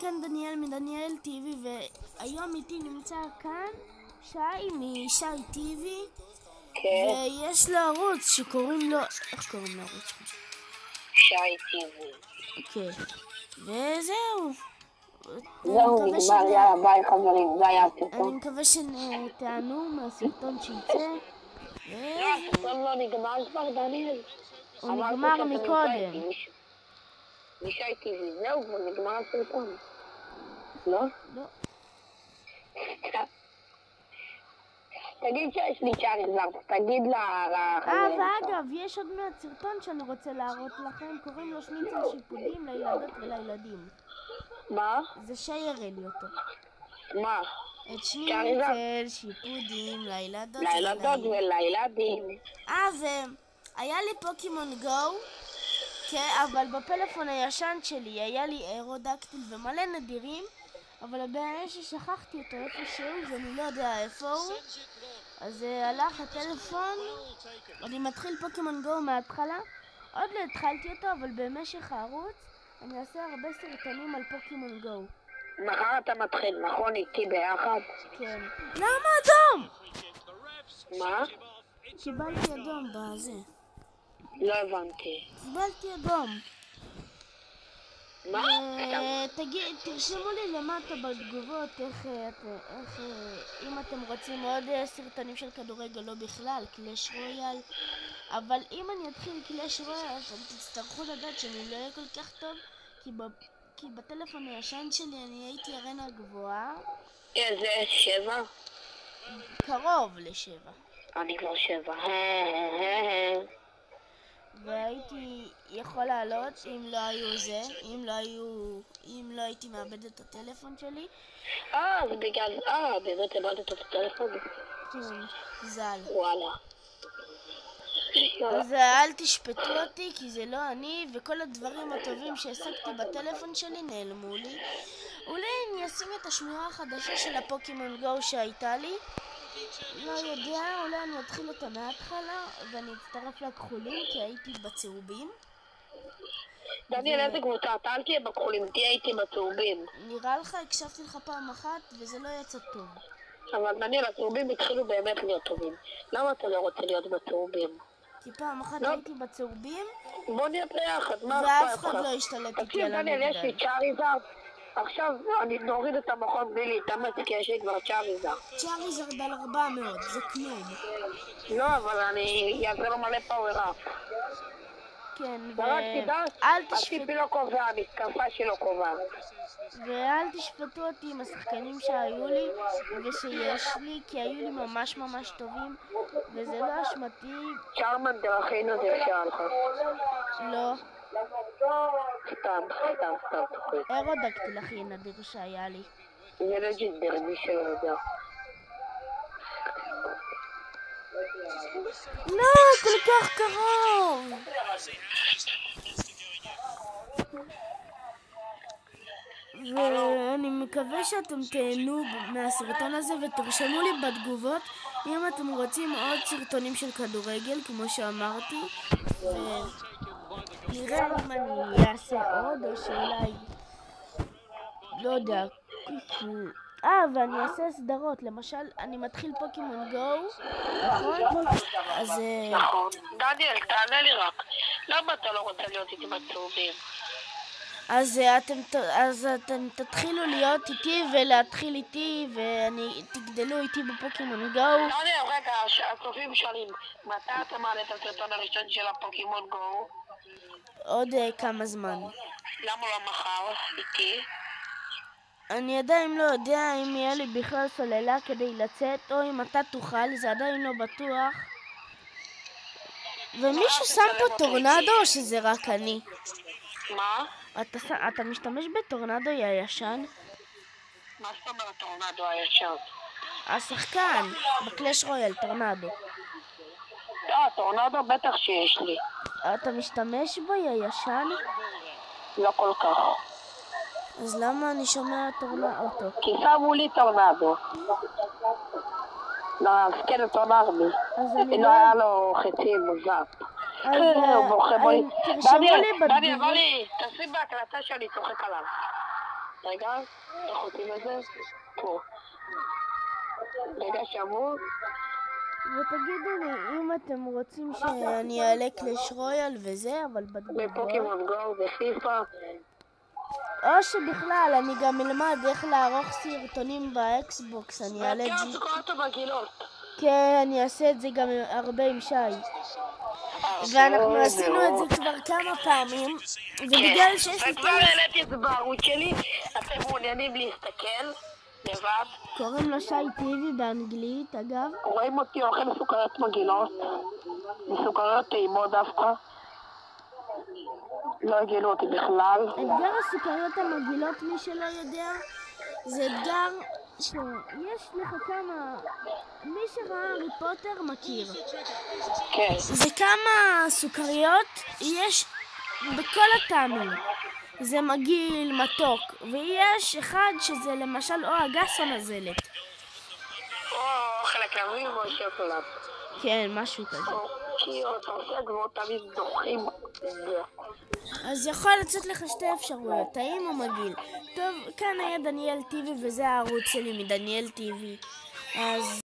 כאן דניאל מדניאל טיווי, והיום איתי נמצא כאן שי משי טיווי. כן. ויש לו ערוץ שקוראים לו... איך קוראים לו ערוץ? שי טיווי. כן. וזהו. זהו, נגמר, יאללה, ביי חברים, זה היה הסרטון. אני מקווה שתענו מהסרטון שיצא. לא, הסרטון לא נגמר כבר, דניאל. הוא נגמר מקודם. משי טיווי, זהו, כבר נגמר הסרטון. לא? לא. תגיד שיש לי צ'אריזארד, תגיד לחברים. ואגב, יש עוד מעט סרטון שאני רוצה להראות לכם, קוראים לו שניצל שיפודים לילדות ולילדים. מה? זה שי יראה לי אותו. מה? את שניצל שיפודים לילדות ולילדים. והיה לי פוקימון גו, כן, אבל בפלאפון הישן שלי היה לי אירודקטיל ומלא נדירים, אבל הבעיה ששכחתי אותו איפשהו ואני לא יודע איפה הוא, אז הלך הטלפון. אני מתחיל פוקימון גו מההתחלה, עוד לא התחלתי אותו, אבל במשך הערוץ אני אעשה הרבה סרטונים על פוקימון גו. מחר אתה מתחיל, נכון? איתי ביחד? כן. למה אדום? מה? קיבלתי אדום בזה. לא הבנתי. קיבלתי אדום. מה? תרשמו לי למטה בתגובות איך אם אתם רוצים עוד סרטונים של כדורגל, לא בכלל, קלאש רויאל. אבל אם אני אתחיל קלאש רויאל, אתם תצטרכו לדעת שאני לא אהיה כל כך טוב, כי בטלפון הישן שלי אני הייתי ארנה גבוהה. איזה 7? קרוב ל7. אני כבר 7. והייתי יכול לעלות אם לא היו זה, אם לא הייתי מאבד את הטלפון שלי. זה בגלל, באמת איבדת את הטלפון? כן, זל. וואלה. אז אל תשפטו אותי, כי זה לא אני, וכל הדברים הטובים שהעסקתי בטלפון שלי נעלמו לי. אולי אני אשים את השמירה החדשה של הפוקימון גו שהייתה לי, לא יודע, אולי אני אתחיל אותה מההתחלה ואני אצטרף לכחולים כי הייתי בצהובים. דניאל, איזה קבוצה? אתה אל תהיה בכחולים, תהיה איתי בצהובים. נראה לך, הקשבתי לך פעם אחת וזה לא יצא טוב. אבל דניאל, הצהובים התחילו באמת להיות טובים. למה אתה לא רוצה להיות בצהובים? כי פעם אחת הייתי בצהובים. בוא נהיה ביחד, מה ואף אחד לא השתלט איתי על המגדל. דניאל, יש לי צ'אריזארד. עכשיו אני נוריד את המכון בלי להתאמץ כי יש לי כבר צ'אריזארד. צ'אריזארד על 400, זה כלום. לא, אבל אני אעשה לו מלא פאוור-אפ. כן, הטיפי לא קובע, המתקפה שלו קובעת. ואל תשפטו אותי עם השחקנים שהיו לי ושיש לי, כי היו לי ממש ממש טובים, וזה לא אשמתי. צ'רמנדר אחינו זה אפשר לך. לא. סתם. אירודקטיל הכי נדיר שהיה לי. זה לג'נדר, מי שלא יודע. לא, כל כך קרוב. ואני מקווה שאתם תהנו מהסרטון הזה ותרשמו לי בתגובות אם אתם רוצים עוד סרטונים של כדורגל כמו שאמרתי, ונראה אם אני אעשה עוד או שאולי לא יודע. ואני אעשה סדרות, למשל אני מתחיל פוקימון גו, נכון? נכון. דניאל, תענה לי רק, למה אתה לא רוצה להיות איתי בצהובים? אז אתם תתחילו להיות איתי ולהתחיל איתי תגדלו איתי בפוקימון גו. דניאל, רגע, הצופים שואלים, מתי אתה מעלה את הסרטון הראשון של הפוקימון גו? עוד כמה זמן. למה לא מחר איתי? אני עדיין לא יודע אם יהיה לי בכלל סוללה כדי לצאת, או אם אתה תוכל, זה עדיין לא בטוח. ומישהו שם פה טורנדו או שזה רק אני? מה? אתה משתמש בטורנדו הישן? מה זאת אומרת טורנדו הישן? השחקן, בקלאש רויאל, טורנדו. טורנדו בטח שיש לי. אתה משתמש בו הישן? לא כל כך. אז למה אני שומע אותו? כי שמו לי טורנדו. לא, אז כן, טורנרמי. לא היה לו חצי מוזר. תרשמו לי בתגובות. דניאל, תשים בהקלטה שאני צוחק עליו. רגע, איך עושים את זה? פה. רגע, שמעו. ותגידו לי אם אתם רוצים שאני אעלה קלאש רויאל וזה, אבל בתגובות. בפוקימון גו, בפיפה. או שבכלל אני גם אלמד איך לערוך סרטונים באקסבוקס, אני אעלה את זה. והכר סוכרת המגעילות. כן, אני אעשה את זה גם הרבה עם שי. ואנחנו עשינו את זה כבר כמה פעמים, ובגלל שיש לי... וכבר העליתי את זה בערוץ שלי, אתם מעוניינים להסתכל לבד. קוראים לו שי טיבי באנגלית, אגב. רואים אותי אוכל סוכרת מגעילות, מסוכריות טעימות דווקא. לא הגעילו אותי בכלל. אתגר הסוכריות המגעילות, מי שלא יודע, זה אתגר שיש לך כמה... מי שראה הארי פוטר מכיר. כן. זה כמה סוכריות יש בכל הטעמים. זה מגעיל, מתוק, ויש אחד שזה למשל או אגס או נזלת. או אוכל הקרבים או שוקולד. כן, משהו כזה. כי אתה עושה הגבוהות תמיד דוחים. אז יכול לצאת לך שתי אפשרויות, טעים או מגעיל. טוב, כאן היה דניאל טיבי וזה הערוץ שלי מדניאל טיבי. אז...